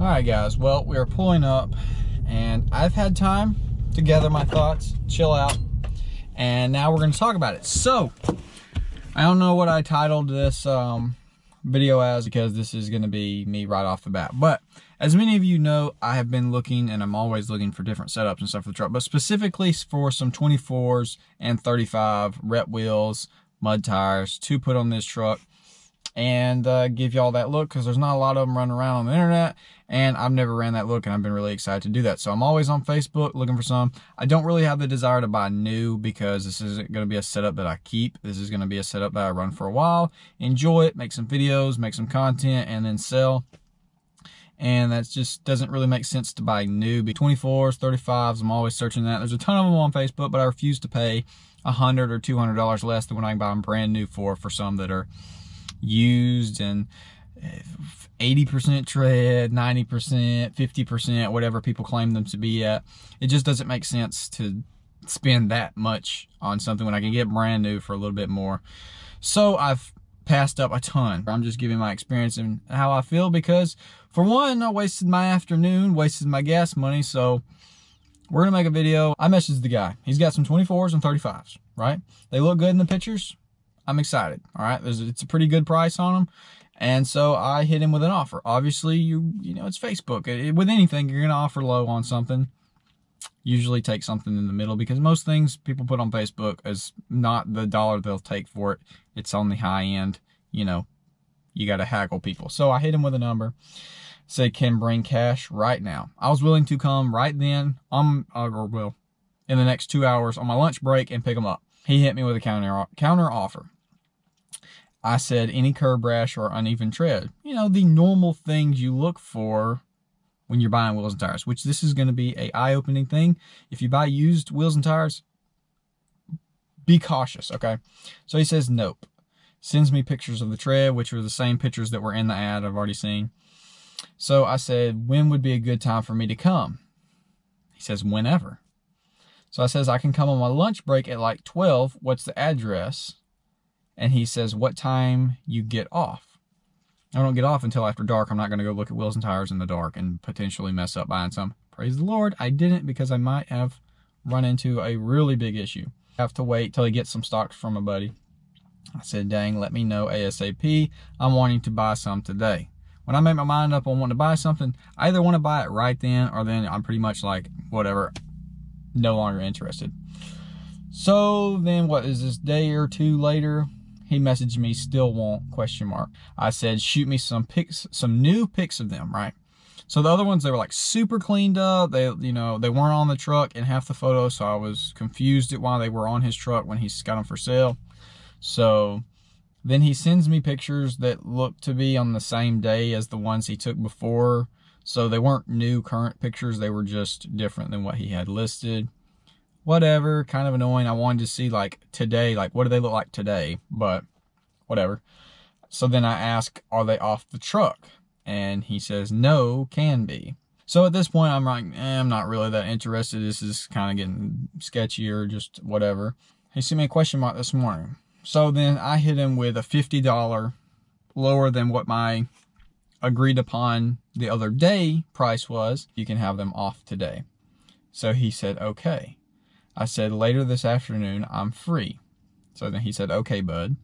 All right, guys. Well, we are pulling up, and I've had time to gather my thoughts, chill out, and now we're going to talk about it. So, I don't know what I titled this video as, because this is going to be me right off the bat. But as many of you know, I have been looking, and I'm always looking for different setups and stuff for the truck, but specifically for some 24s and 35 rep wheels, mud tires to put on this truck, and give y'all that look, because there's not a lot of them running around on the internet, and I've never ran that look, and I've been really excited to do that. So I'm always on Facebook looking for some. I don't really have the desire to buy new, because this isn't going to be a setup that I keep. This is going to be a setup that I run for a while, enjoy it, make some videos, make some content, and then sell. And that just doesn't really make sense to buy new. 24s, 35s, I'm always searching that. There's a ton of them on Facebook, but I refuse to pay $100 or $200 less than what I can buy them brand new for some that are used and 80% tread, 90%, 50%, whatever people claim them to be at. It just doesn't make sense to spend that much on something when I can get brand new for a little bit more. So I've passed up a ton. I'm just giving my experience and how I feel, because for one, I wasted my afternoon, wasted my gas money. So we're gonna make a video. I messaged the guy. He's got some 24s and 35s, right? They look good in the pictures. I'm excited. All right, it's a pretty good price on them, and so I hit him with an offer. Obviously, you know, it's Facebook. With anything, you're gonna offer low on something. Usually take something in the middle, because most things people put on Facebook is not the dollar they'll take for it. It's on the high end. You know, you got to haggle people. So I hit him with a number. Said, can bring cash right now. I was willing to come right then, in the next 2 hours on my lunch break, and pick him up. He hit me with a counter offer. I said, any curb rash or uneven tread. You know, the normal things you look for when you're buying wheels and tires, which this is going to be an eye-opening thing. If you buy used wheels and tires, be cautious, okay? So he says, nope. Sends me pictures of the tread, which are the same pictures that were in the ad I've already seen. So I said, when would be a good time for me to come? He says, whenever. So I says, I can come on my lunch break at like 12. What's the address? And he says, what time you get off? I don't get off until after dark. I'm not going to go look at wheels and tires in the dark and potentially mess up buying some. Praise the Lord, I didn't, because I might have run into a really big issue. I have to wait till he gets some stocks from a buddy. I said, dang, let me know ASAP. I'm wanting to buy some today. When I make my mind up on wanting to buy something, I either want to buy it right then, or then I'm pretty much like, whatever, no longer interested. So then, what is this, day or two later, he messaged me, still won't, ? I said, shoot me some pics, some new pics of them, right? So the other ones, they were like super cleaned up. They, you know, they weren't on the truck in half the photos, so I was confused at why they were on his truck when he's got them for sale. So then he sends me pictures that look to be on the same day as the ones he took before. So they weren't new current pictures. They were just different than what he had listed. Whatever, kind of annoying. I wanted to see like today, like what do they look like today, but whatever. So then I ask, are they off the truck? And he says, no, can be. So at this point, I'm like, I'm not really that interested. This is kind of getting sketchy, or just whatever. He sent me a question mark this morning. So then I hit him with a $50 lower than what my agreed upon the other day price was. You can have them off today. So he said, okay. I said, later this afternoon, I'm free. So then he said, okay, bud.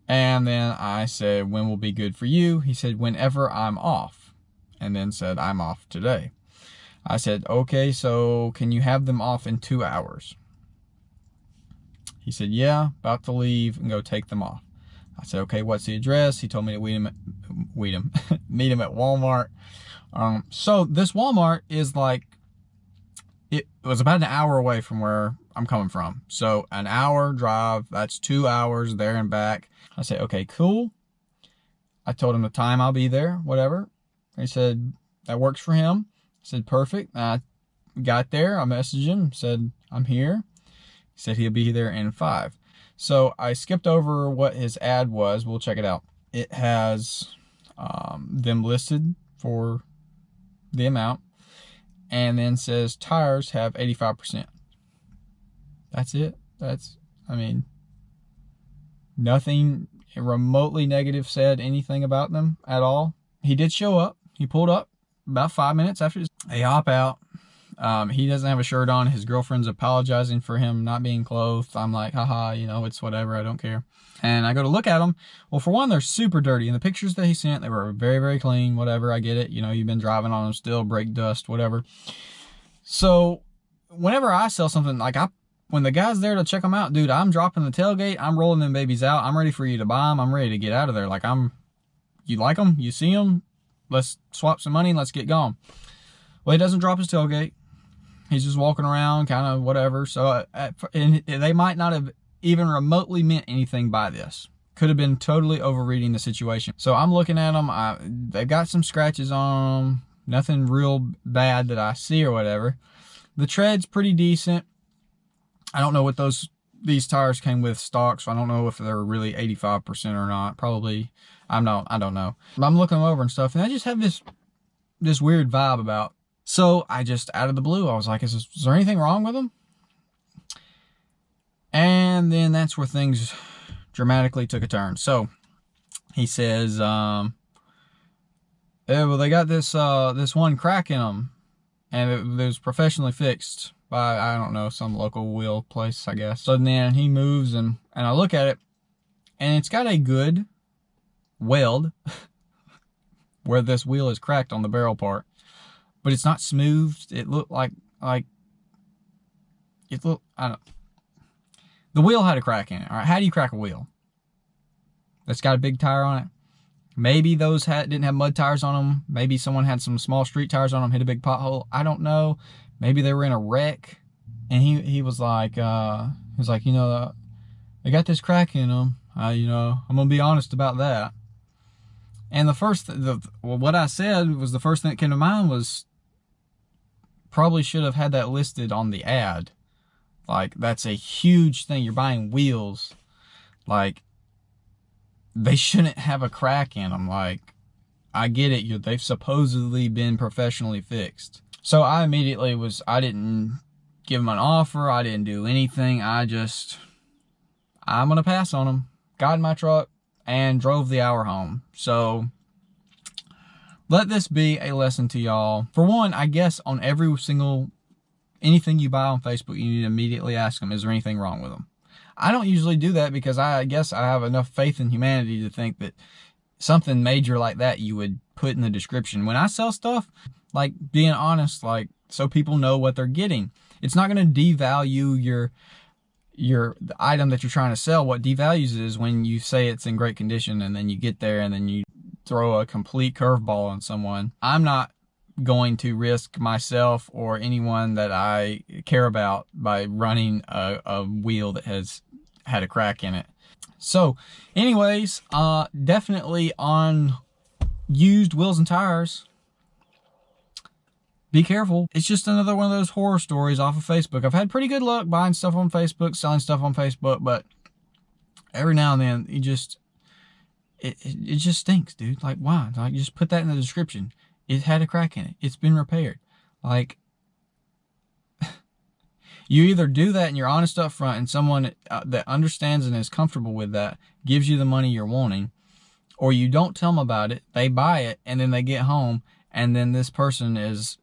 And then I said, when will be good for you? He said, whenever I'm off. And then said, I'm off today. I said, okay, so can you have them off in 2 hours? He said, yeah, about to leave and go take them off. I said, okay, what's the address? He told me to meet him at Walmart. So this Walmart is like, it was about an hour away from where I'm coming from. So an hour drive, that's 2 hours there and back. I said, okay, cool. I told him the time I'll be there, whatever. He said, that works for him. I said, perfect. I got there, I messaged him, said, I'm here. He said he'll be there in 5. So I skipped over what his ad was. We'll check it out. It has them listed for the amount, and then says tires have 85%. That's it. I mean, nothing remotely negative said anything about them at all. He did show up. He pulled up. about 5 minutes after they hop out. He doesn't have a shirt on. His girlfriend's apologizing for him not being clothed. I'm like, haha, you know, it's whatever. I don't care. And I go to look at them. Well, for one, they're super dirty. In the pictures that he sent, they were very, very clean. Whatever, I get it. You know, you've been driving on them still, brake dust, whatever. So whenever I sell something, like when the guy's there to check them out, dude, I'm dropping the tailgate. I'm rolling them babies out. I'm ready for you to buy them. I'm ready to get out of there. Like you like them? You see them? Let's swap some money and let's get going. Well, he doesn't drop his tailgate. He's just walking around, kind of whatever. So, and they might not have even remotely meant anything by this. Could have been totally overreading the situation. So I'm looking at them. They've got some scratches on them. Nothing real bad that I see or whatever. The tread's pretty decent. I don't know what these tires came with stock, so I don't know if they're really 85% or not. Probably, I don't know. But I'm looking them over and stuff, and I just have this weird vibe about. So I just, out of the blue, I was like, is there anything wrong with them? And then that's where things dramatically took a turn. So he says, well, they got this one crack in them, and it was professionally fixed by, I don't know, some local wheel place, I guess. So then he moves, and I look at it, and it's got a good weld where this wheel is cracked on the barrel part. But it's not smoothed. It looked like it looked, I don't, the wheel had a crack in it. All right, how do you crack a wheel that's got a big tire on it? Maybe those didn't have mud tires on them. Maybe someone had some small street tires on them, hit a big pothole. I don't know. Maybe they were in a wreck, and he was like, you know, they got this crack in them. You know, I'm gonna be honest about that. And what I said was the first thing that came to mind was, probably should have had that listed on the ad. Like, that's a huge thing. You're buying wheels. Like, they shouldn't have a crack in them. Like, I get it. They've supposedly been professionally fixed. So I immediately I didn't give them an offer. I didn't do anything. I'm going to pass on them. Got in my truck and drove the hour home. So let this be a lesson to y'all. For one, I guess on every single, anything you buy on Facebook, you need to immediately ask them, is there anything wrong with them? I don't usually do that because I guess I have enough faith in humanity to think that something major like that you would put in the description. When I sell stuff, like, being honest, like, so people know what they're getting. It's not going to devalue the item that you're trying to sell. What devalues it is when you say it's in great condition and then you get there and then you throw a complete curveball on someone. I'm not going to risk myself or anyone that I care about by running a wheel that has had a crack in it. So anyways, definitely on used wheels and tires, be careful. It's just another one of those horror stories off of Facebook. I've had pretty good luck buying stuff on Facebook, selling stuff on Facebook, but every now and then it just stinks, dude. Like, why? Like, just put that in the description. It had a crack in it. It's been repaired. Like, you either do that and you're honest up front, and someone that understands and is comfortable with that gives you the money you're wanting, or you don't tell them about it, they buy it, and then they get home, and then this person is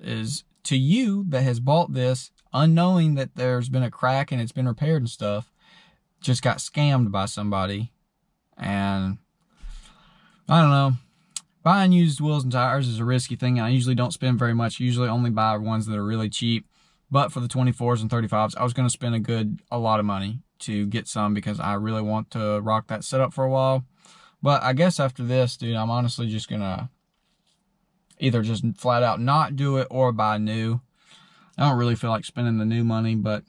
to you that has bought this, unknowing that there's been a crack and it's been repaired and stuff, just got scammed by somebody. And I don't know. Buying used wheels and tires is a risky thing. I usually don't spend very much. Usually only buy ones that are really cheap. But for the 24s and 35s, I was going to spend a lot of money to get some because I really want to rock that setup for a while. But I guess after this, dude, I'm honestly just going to either just flat out not do it or buy new. I don't really feel like spending the new money, but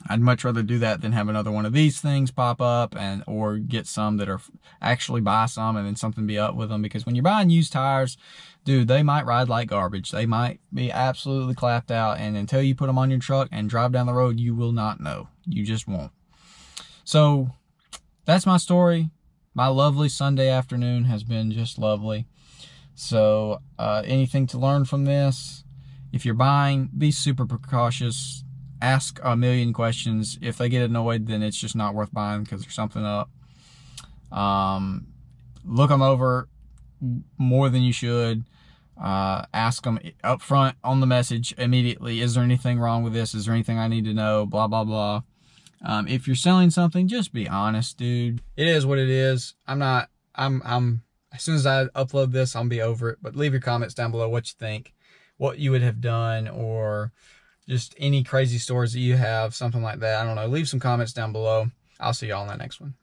I'd much rather do that than have another one of these things pop up or get some that are actually buy some and then something be up with them. Because when you're buying used tires, dude, they might ride like garbage. They might be absolutely clapped out, and until you put them on your truck and drive down the road, you will not know. You just won't. So that's my story. My lovely Sunday afternoon has been just lovely. So anything to learn from this? If you're buying, be super precautious. Ask a million questions. If they get annoyed, then it's just not worth buying because there's something up. Look them over more than you should. Ask them up front on the message immediately, is there anything wrong with this? Is there anything I need to know? Blah, blah, blah. If you're selling something, just be honest, dude. It is what it is. As soon as I upload this, I'll be over it. But leave your comments down below what you think, what you would have done, or just any crazy stories that you have, something like that. I don't know. Leave some comments down below. I'll see y'all in the next one.